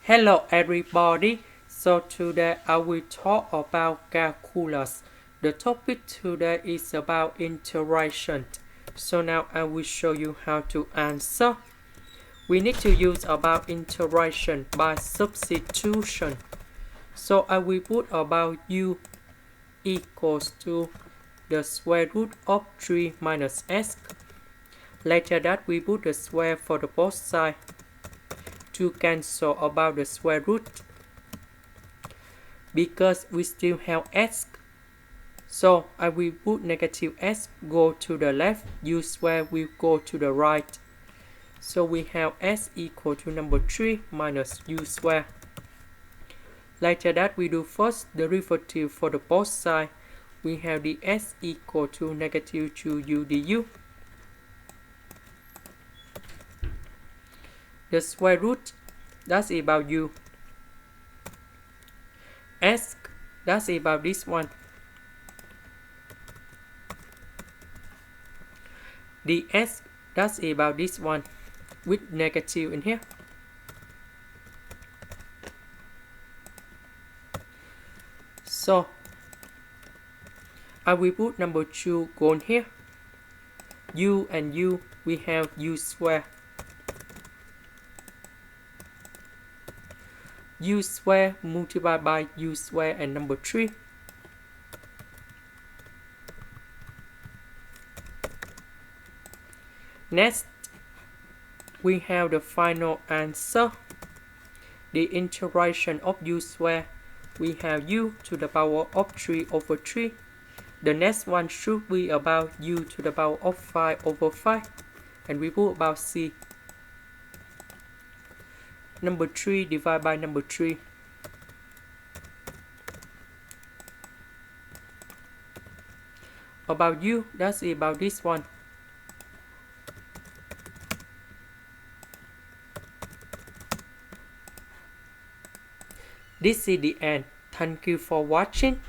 Hello everybody, so today I will talk about calculus. The topic today is about integration. So now I will show you how to answer. We need to use about integration by substitution. So I will put about u equals to the square root of 3 minus s. Later that we put the square for the both sides to cancel about the square root because we still have s. So I will put negative s go to the left, u square will go to the right. So we have s equal to number 3 minus u square. Later that we do first derivative for the both sides. We have the s equal to negative 2u du. The square root, that's about u. S, that's about this one. The s, that's about this one with negative in here. So I will put number 2 go in here. U and u, we have u square. U square multiplied by u square and number 3. Next, we have the final answer. The integration of u square, we have u to the power of 3 over 3. The next one should be about u to the power of 5 over 5. And we put about c. Number 3 divided by number 3. About u, that's about this one. This is the end. Thank you for watching.